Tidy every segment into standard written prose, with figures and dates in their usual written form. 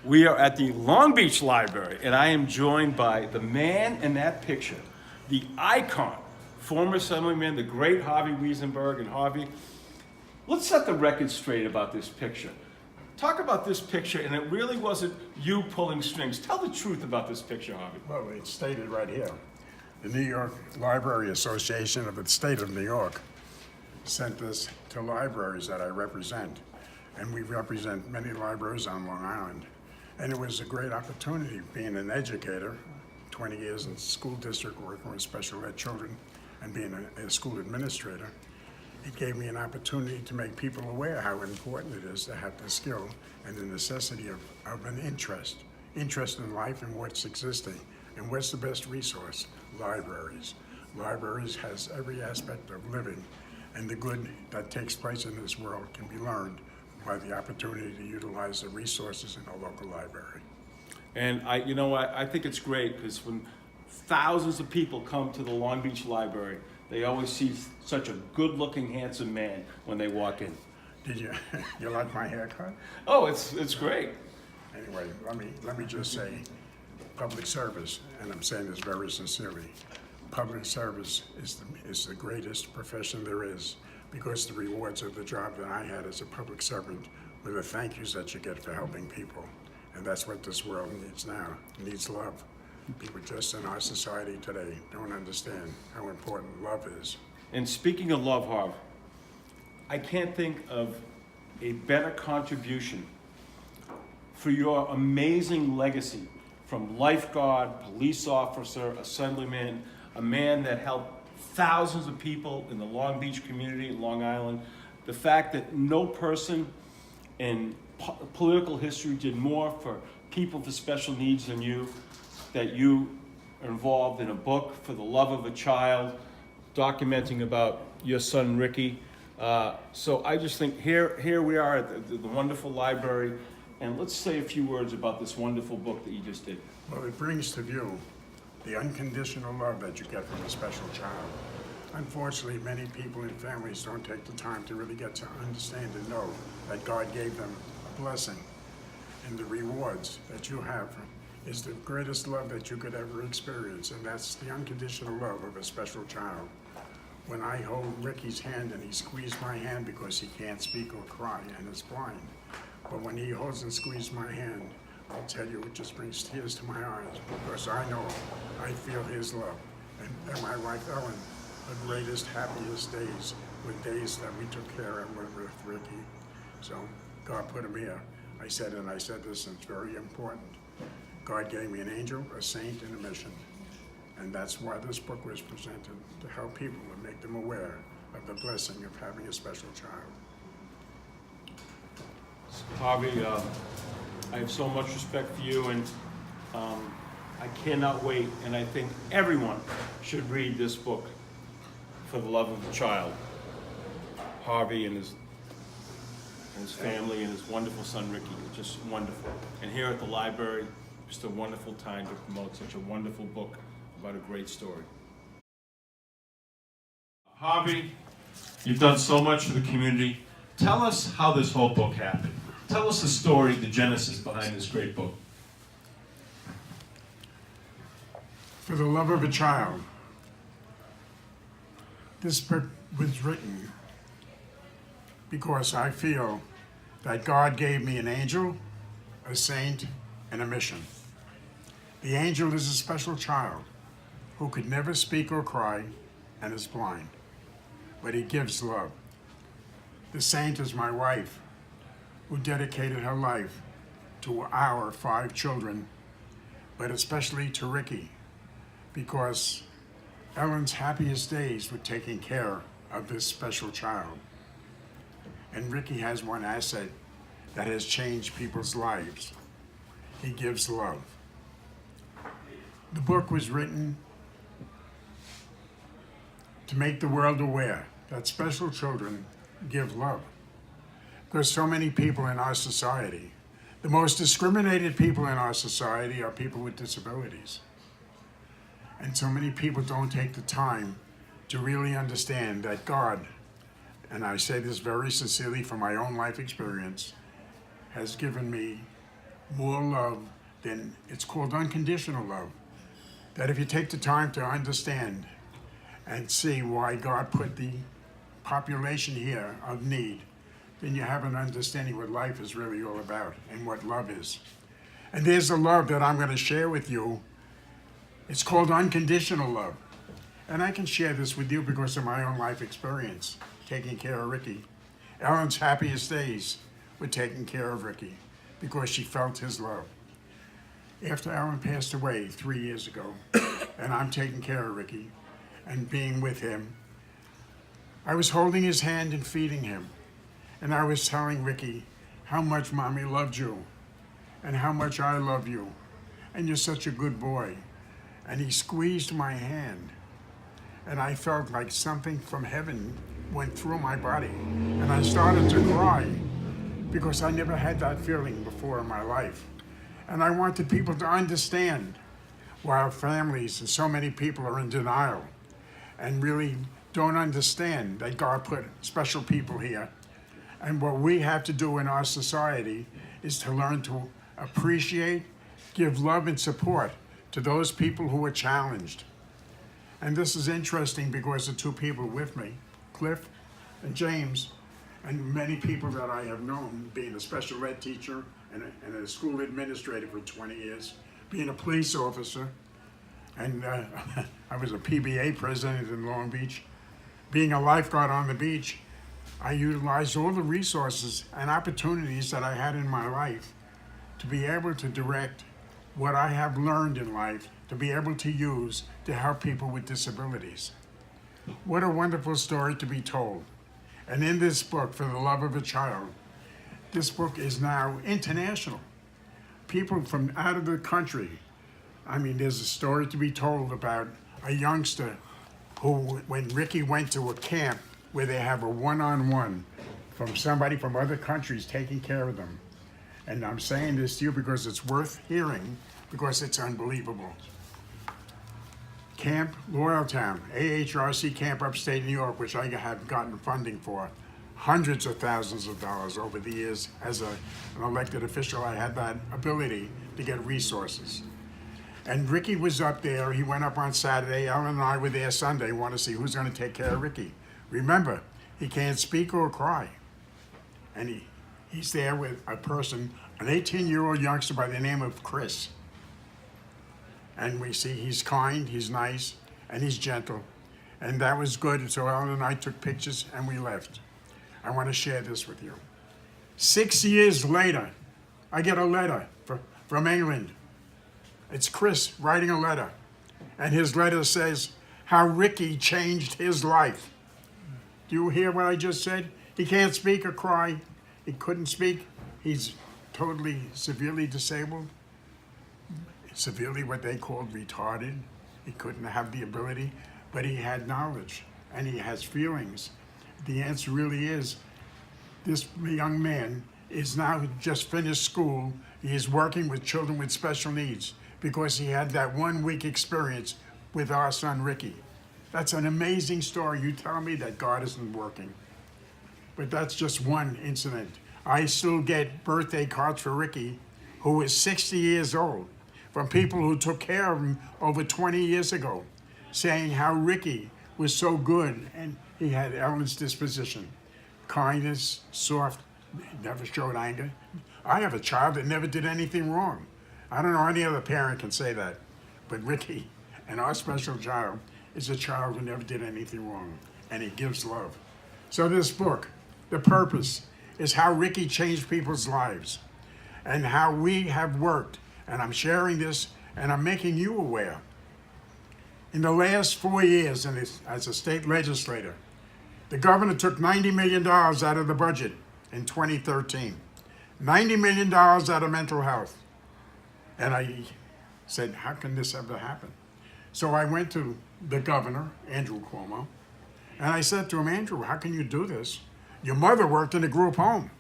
We are at the Long Beach Library, and I am joined by the man in that picture, the icon, former Assemblyman, the great Harvey Weisenberg. And Harvey, let's set the record straight about this picture. Talk about this picture, and it really wasn't you pulling strings. Tell the truth about this picture, Harvey. Well, it's stated right here. The New York Library Association of the State of New York sent this to libraries that I represent. And we represent many libraries on Long Island. And it was a great opportunity being an educator, 20 years in school district working with special ed children and being a school administrator. It gave me an opportunity to make people aware how important it is to have the skill and the necessity of an interest in life and what's existing. And what's the best resource? Libraries. Libraries has every aspect of living, and the good that takes place in this world can be learned by the opportunity to utilize the resources in a local library. And I think it's great because when thousands of people come to the Long Beach Library, they always see such a good-looking, handsome man when they walk in. Did you like my haircut? Oh, it's great. Anyway, let me just say, public service, and I'm saying this very sincerely, public service is the greatest profession there is, because the rewards of the job that I had as a public servant were the thank yous that you get for helping people. And that's what this world needs now. It needs love. People just in our society today don't understand how important love is. And speaking of love, Harv, I can't think of a better contribution for your amazing legacy from lifeguard, police officer, assemblyman, a man that helped thousands of people in the Long Beach community in Long Island. The fact that no person in political history did more for people with special needs than you, that you are involved in a book for the love of a child, documenting about your son Ricky. So I just think here we are at the wonderful library, and let's say a few words about this wonderful book that you just did. Well, it brings to view the unconditional love that you get from a special child. Unfortunately, many people and families don't take the time to really get to understand and know that God gave them a blessing. And the rewards that you have is the greatest love that you could ever experience, and that's the unconditional love of a special child. When I hold Ricky's hand and he squeezed my hand because he can't speak or cry and is blind, but when he holds and squeezes my hand, I'll tell you, it just brings tears to my eyes, because I know I feel his love. And my wife Ellen, the greatest, happiest days were days that we took care of with Ricky. So God put him here. I said this, and it's very important. God gave me an angel, a saint, and a mission. And that's why this book was presented, to help people and make them aware of the blessing of having a special child. Harvey, I have so much respect for you, and I cannot wait, and I think everyone should read this book, For the Love of a Child. Harvey and his family and his wonderful son Ricky is just wonderful. And here at the library, just a wonderful time to promote such a wonderful book about a great story. Harvey, you've done so much for the community. Tell us how this whole book happened. Tell us the story, the genesis behind this great book. For the Love of a Child. This book was written because I feel that God gave me an angel, a saint, and a mission. The angel is a special child who could never speak or cry and is blind, but he gives love. The saint is my wife, who dedicated her life to our 5 children, but especially to Ricky, because Ellen's happiest days were taking care of this special child. And Ricky has one asset that has changed people's lives. He gives love. The book was written to make the world aware that special children give love. Because so many people in our society, the most discriminated people in our society are people with disabilities. And so many people don't take the time to really understand that God, and I say this very sincerely from my own life experience, has given me more love than, it's called unconditional love. That if you take the time to understand and see why God put the population here of need, then you have an understanding what life is really all about and what love is. And there's a love that I'm going to share with you. It's called unconditional love. And I can share this with you because of my own life experience, taking care of Ricky. Ellen's happiest days were taking care of Ricky because she felt his love. After Ellen passed away 3 years ago, and I'm taking care of Ricky and being with him, I was holding his hand and feeding him. And I was telling Ricky how much Mommy loved you and how much I love you. And you're such a good boy. And he squeezed my hand. And I felt like something from heaven went through my body. And I started to cry because I never had that feeling before in my life. And I wanted people to understand why our families and so many people are in denial and really don't understand that God put special people here. And what we have to do in our society is to learn to appreciate, give love and support to those people who are challenged. And this is interesting because the two people with me, Cliff and James, and many people that I have known, being a special ed teacher and a school administrator for 20 years, being a police officer, and I was a PBA president in Long Beach, being a lifeguard on the beach. I utilized all the resources and opportunities that I had in my life to be able to direct what I have learned in life, to be able to use to help people with disabilities. What a wonderful story to be told. And in this book, For the Love of a Child, this book is now international. People from out of the country. I mean, there's a story to be told about a youngster who, when Ricky went to a camp where they have a one-on-one from somebody from other countries taking care of them. And I'm saying this to you because it's worth hearing, because it's unbelievable. Camp Loyaltown, AHRC camp upstate New York, which I have gotten funding for, hundreds of thousands of dollars over the years. As an elected official, I had that ability to get resources. And Ricky was up there. He went up on Saturday. Ellen and I were there Sunday. Want to see who's going to take care of Ricky. Remember, he can't speak or cry. And he's there with a person, an 18-year-old youngster by the name of Chris. And we see he's kind, he's nice, and he's gentle. And that was good. And so Ellen and I took pictures and we left. I want to share this with you. 6 years later, I get a letter from England. It's Chris writing a letter. And his letter says how Ricky changed his life. Do you hear what I just said? He can't speak or cry. He couldn't speak. He's totally severely disabled. Severely what they called retarded. He couldn't have the ability, but he had knowledge and he has feelings. The answer really is, this young man is now just finished school. He is working with children with special needs because he had that 1 week experience with our son Ricky. That's an amazing story. You tell me that God isn't working. But that's just one incident. I still get birthday cards for Ricky, who is 60 years old, from people who took care of him over 20 years ago, saying how Ricky was so good and he had Ellen's disposition. Kindness, soft, never showed anger. I have a child that never did anything wrong. I don't know any other parent can say that, but Ricky, and our special child, is a child who never did anything wrong, and he gives love. So this book, the purpose, is how Ricky changed people's lives and how we have worked. And I'm sharing this and I'm making you aware. In the last 4 years as a state legislator, the governor took $90 million out of the budget in 2013. $90 million out of mental health. And I said, how can this ever happen? So I went to the governor, Andrew Cuomo, and I said to him, Andrew, how can you do this? Your mother worked in a group home.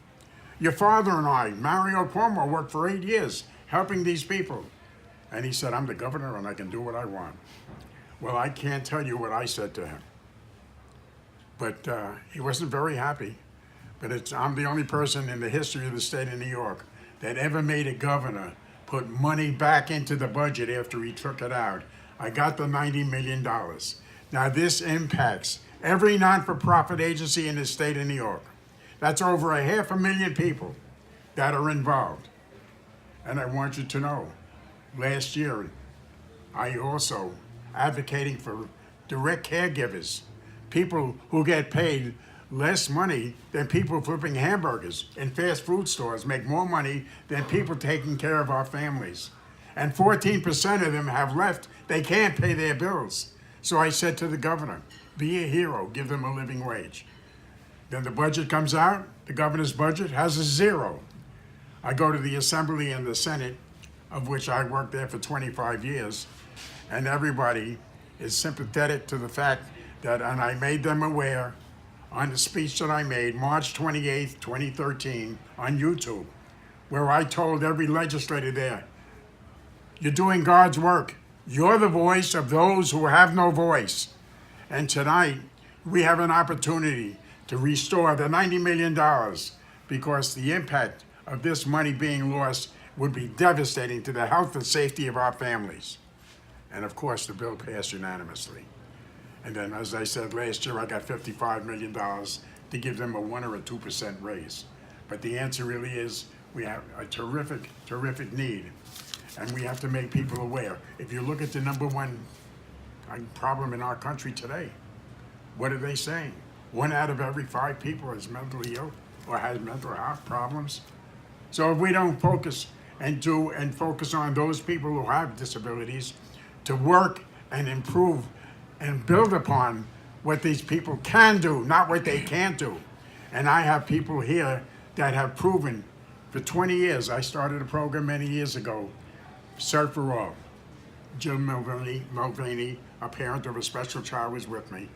Your father and I, Mario Cuomo, worked for 8 years helping these people. And he said, I'm the governor and I can do what I want. Well, I can't tell you what I said to him. But he wasn't very happy. But I'm the only person in the history of the state of New York that ever made a governor put money back into the budget after he took it out. I got the $90 million. Now this impacts every non-for-profit agency in the state of New York. That's over 500,000 people that are involved. And I want you to know, last year, I also advocating for direct caregivers, people who get paid less money than people flipping hamburgers in fast food stores make more money than people taking care of our families. And 14% of them have left. They can't pay their bills. So I said to the governor, be a hero, give them a living wage. Then the budget comes out, the governor's budget has a zero. I go to the Assembly and the Senate, of which I worked there for 25 years, and everybody is sympathetic to the fact that, and I made them aware on the speech that I made March 28th, 2013 on YouTube, where I told every legislator there, you're doing God's work. You're the voice of those who have no voice. And tonight, we have an opportunity to restore the $90 million because the impact of this money being lost would be devastating to the health and safety of our families. And of course, the bill passed unanimously. And then, as I said, last year I got $55 million to give them a 1 or a 2% raise. But the answer really is we have a terrific, terrific need. And we have to make people aware. If you look at the #1 problem in our country today, what are they saying? 1 out of every 5 people is mentally ill or has mental health problems. So if we don't focus and focus on those people who have disabilities to work and improve and build upon what these people can do, not what they can't do. And I have people here that have proven for 20 years. I started a program many years ago, Surf for All. Jill Mulvaney, a parent of a special child, was with me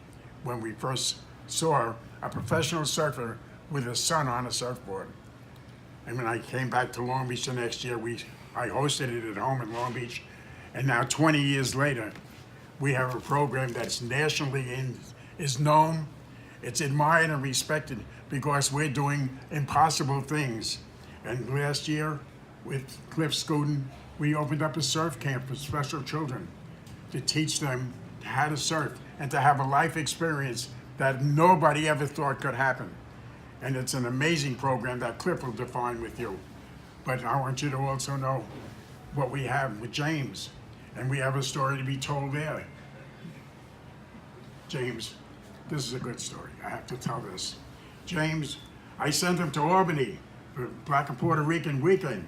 when we first saw a professional surfer with his son on a surfboard. And when I came back to Long Beach the next year, I hosted it at home in Long Beach. And now 20 years later, we have a program that's nationally is known, it's admired and respected because we're doing impossible things. And last year, with Cliff Scooten, we opened up a surf camp for special children to teach them how to surf and to have a life experience that nobody ever thought could happen. And it's an amazing program that Cliff will define with you. But I want you to also know what we have with James. And we have a story to be told there. James, this is a good story. I have to tell this. James, I sent him to Albany for Black and Puerto Rican weekend.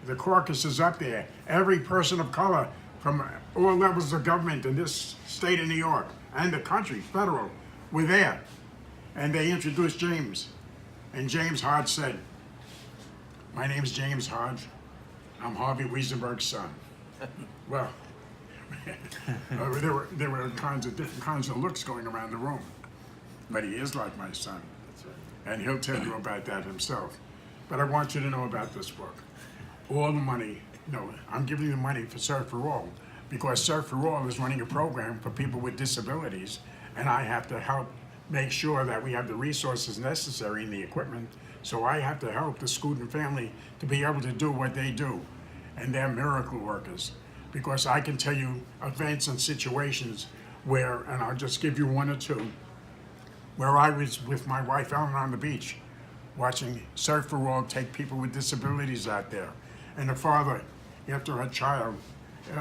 The caucus is up there. Every person of color from all levels of government in this state of New York and the country, federal, were there. And they introduced James. And James Hodge said, my name's James Hodge. I'm Harvey Weisenberg's son. Well, there were different kinds of looks going around the room. But he is like my son. And he'll tell you about that himself. But I want you to know about this book. All the money, I'm giving you money for Surf for All because Surf for All is running a program for people with disabilities, and I have to help make sure that we have the resources necessary and the equipment. So I have to help the Scooten family to be able to do what they do. And they're miracle workers. Because I can tell you events and situations where, and I'll just give you 1 or 2, where I was with my wife Ellen on the beach, watching Surf for All take people with disabilities out there. And the father, after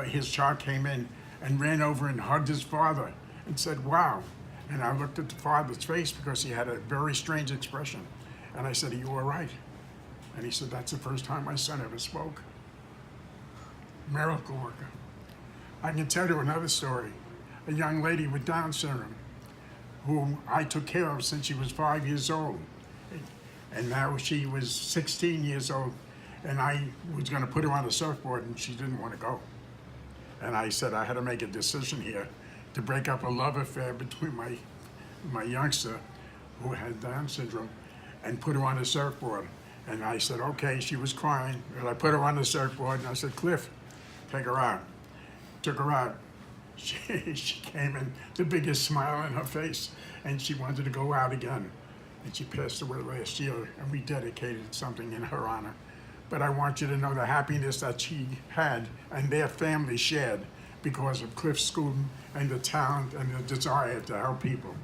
his child came in and ran over and hugged his father and said, wow. And I looked at the father's face because he had a very strange expression. And I said, are you all right? And he said, that's the first time my son ever spoke. Miracle worker. I can tell you another story. A young lady with Down syndrome whom I took care of since she was 5 years old. And now she was 16 years old, and I was going to put her on a surfboard, and she didn't want to go. And I said I had to make a decision here to break up a love affair between my youngster, who had Down syndrome, and put her on a surfboard. And I said, okay, she was crying, and I put her on the surfboard, and I said, Cliff, take her out. Took her out. She came in, the biggest smile on her face, and she wanted to go out again. And she passed away last year, and we dedicated something in her honor. but I want you to know the happiness that she had and their family shared because of Cliff's school and the talent and the desire to help people.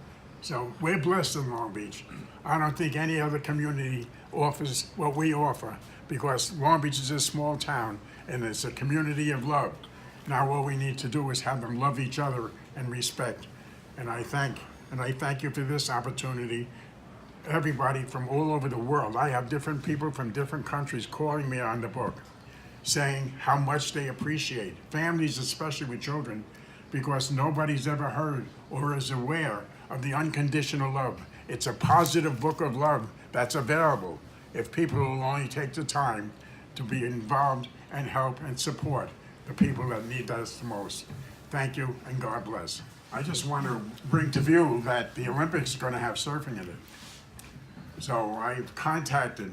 So we're blessed in Long Beach. I don't think any other community offers what we offer because Long Beach is a small town and it's a community of love. Now all we need to do is have them love each other and respect. And I thank you for this opportunity. Everybody from all over the world. I have different people from different countries calling me on the book, saying how much they appreciate, families especially with children, because nobody's ever heard or is aware of the unconditional love. It's a positive book of love that's available if people will only take the time to be involved and help and support the people that need us the most. Thank you and God bless. I just want to bring to view that the Olympics are going to have surfing in it. So I've contacted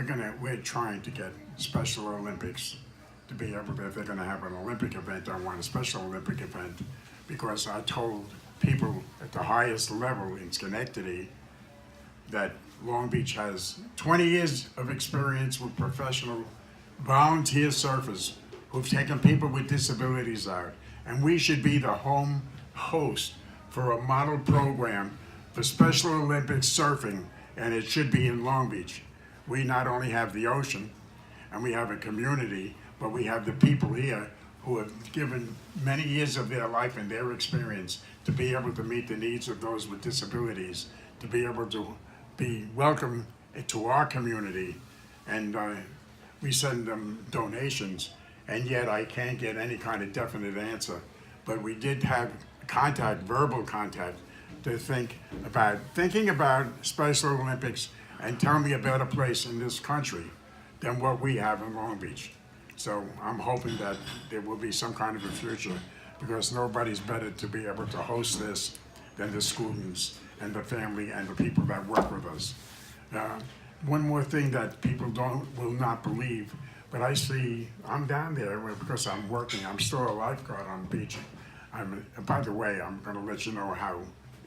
we're trying to get Special Olympics to be able to, if they're gonna have an Olympic event, I want a Special Olympic event, because I told people at the highest level in Schenectady that Long Beach has 20 years of experience with professional volunteer surfers who've taken people with disabilities out. And we should be the home host for a model program for Special Olympics surfing, and it should be in Long Beach. We not only have the ocean and we have a community, but we have the people here who have given many years of their life and their experience to be able to meet the needs of those with disabilities, to be able to be welcome to our community. And we send them donations, and yet I can't get any kind of definite answer. But we did have contact, verbal contact, to thinking about Special Olympics and tell me a better place in this country than what we have in Long Beach. So I'm hoping that there will be some kind of a future, because nobody's better to be able to host this than the students and the family and the people that work with us. One more thing that people will not believe, but I'm down there because I'm working. I'm still a lifeguard on the beach. By the way, I'm going to let you know how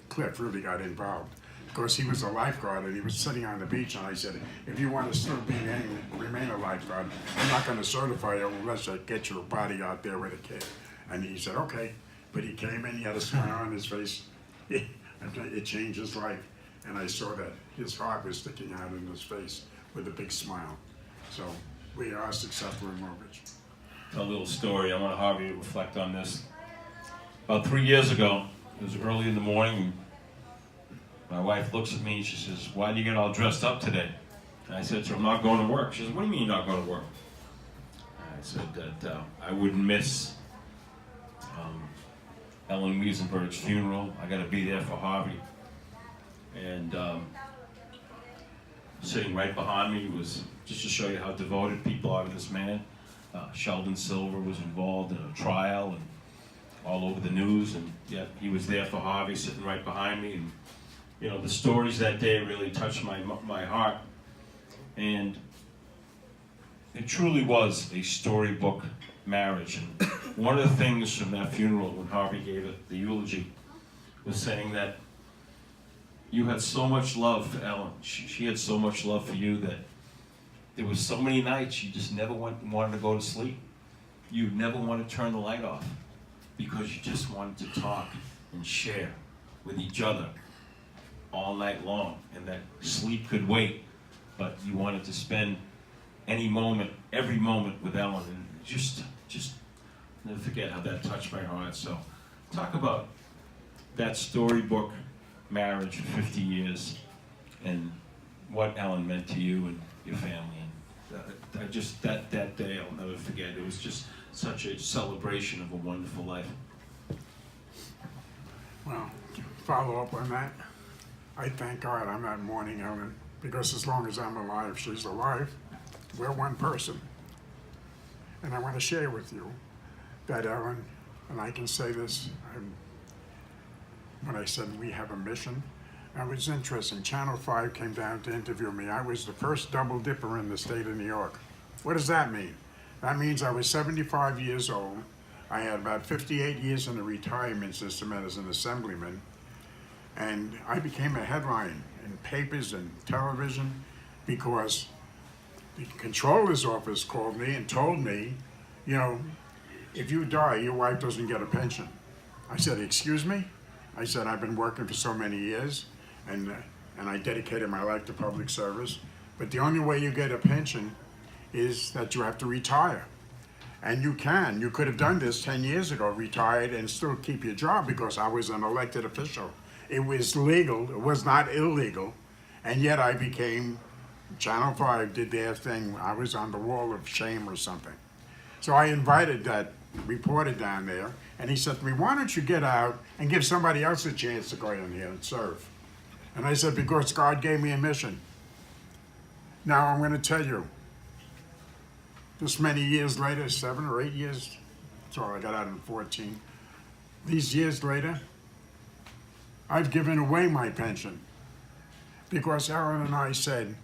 Cliff really got involved, because he was a lifeguard and he was sitting on the beach, and I said, if you want to still remain a lifeguard, I'm not going to certify you unless I get your body out there with a kid. And he said, okay. But he came in, he had a smile on his face. It changed his life. And I saw that his heart was sticking out in his face with a big smile. So we are successful in Long Beach. A little story. I want Harvey to reflect on this. About 3 years ago, it was early in the morning. My wife looks at me and she says, why do you get all dressed up today? And I said to her, I'm not going to work. She says, what do you mean you're not going to work? And I said that I wouldn't miss Ellen Weisenberg's funeral. I got to be there for Harvey. And sitting right behind me was, just to show you how devoted people are to this man, Sheldon Silver was involved in a trial and all over the news, and yet he was there for Harvey, sitting right behind me. And you know, the stories that day really touched my heart, and it truly was a storybook marriage. And one of the things from that funeral, when Harvey gave it the eulogy, was saying that you had so much love for Ellen. She had so much love for you that there was so many nights you just never wanted to go to sleep. You never wanted to turn the light off because you just wanted to talk and share with each other all night long, and that sleep could wait, but you wanted to spend any moment, every moment with Ellen, and just never forget how that touched my heart. So talk about that storybook marriage for 50 years and what Ellen meant to you and your family. And that day I'll never forget. It was just such a celebration of a wonderful life. Well, follow up on that. I thank God I'm not mourning Ellen, because as long as I'm alive, she's alive. We're one person. And I want to share with you that Ellen, and I can say this, when I said we have a mission, it was interesting. Channel 5 came down to interview me. I was the first double dipper in the state of New York. What does that mean? That means I was 75 years old. I had about 58 years in the retirement system as an assemblyman. And I became a headline in papers and television because the controller's office called me and told me, you know, if you die, your wife doesn't get a pension. I said, excuse me? I said, I've been working for so many years, and I dedicated my life to public service, but the only way you get a pension is that you have to retire. And you can. You could have done this 10 years ago, retired and still keep your job, because I was an elected official. It was legal, it was not illegal, and yet I became, Channel 5 did their thing. I was on the wall of shame or something. So I invited that reporter down there, and he said to me, why don't you get out and give somebody else a chance to go in here and serve? And I said, because God gave me a mission. Now I'm going to tell you, this many years later, 7 or 8 years, so I got out in 14. These years later, I've given away my pension because Aaron and I said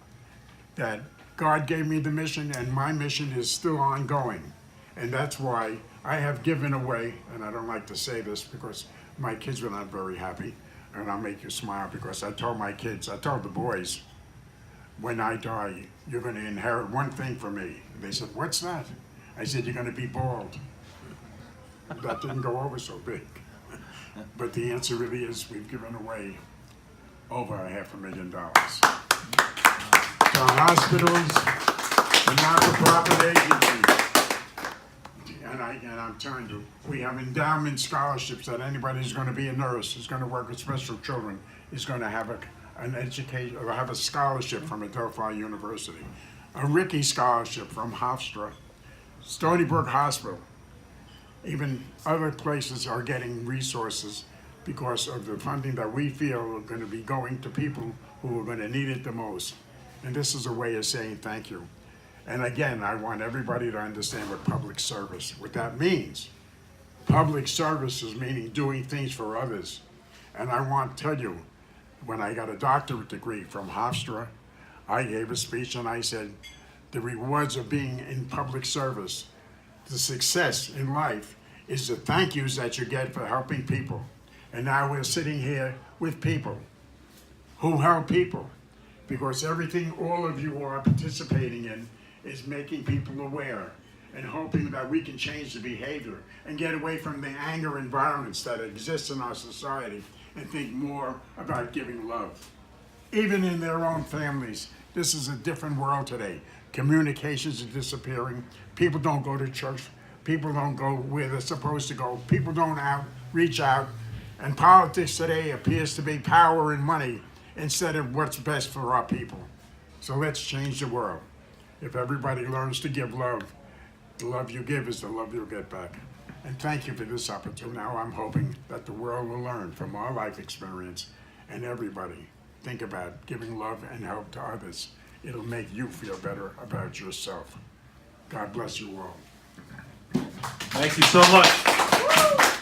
that God gave me the mission and my mission is still ongoing. And that's why I have given away, and I don't like to say this because my kids were not very happy, and I'll make you smile because I told my kids, I told the boys, when I die, you're going to inherit one thing from me. And they said, what's that? I said, you're going to be bald. That didn't go over so big. But the answer really is we've given away over $500,000 to hospitals, to not-for-profit agencies. And I'm telling you, we have endowment scholarships that anybody who's going to be a nurse, who's going to work with special children, is going to have an education or have a scholarship from Adelphi University, a Rickey scholarship from Hofstra, Stony Brook Hospital. Even other places are getting resources because of the funding that we feel are going to be going to people who are going to need it the most. And this is a way of saying thank you. And again, I want everybody to understand what public service, what that means. Public service is meaning doing things for others. And I want to tell you, when I got a doctorate degree from Hofstra, I gave a speech and I said, the rewards of being in public service, the success in life, is the thank yous that you get for helping people. And now we're sitting here with people who help people, because everything all of you are participating in is making people aware and hoping that we can change the behavior and get away from the anger and violence that exists in our society and think more about giving love. Even in their own families, this is a different world today. Communications are disappearing. People don't go to church. People don't go where they're supposed to go. People don't reach out. And politics today appears to be power and money instead of what's best for our people. So let's change the world. If everybody learns to give love, the love you give is the love you'll get back. And thank you for this opportunity. Now I'm hoping that the world will learn from our life experience, and everybody think about giving love and help to others. It'll make you feel better about yourself. God bless you all. Thank you so much.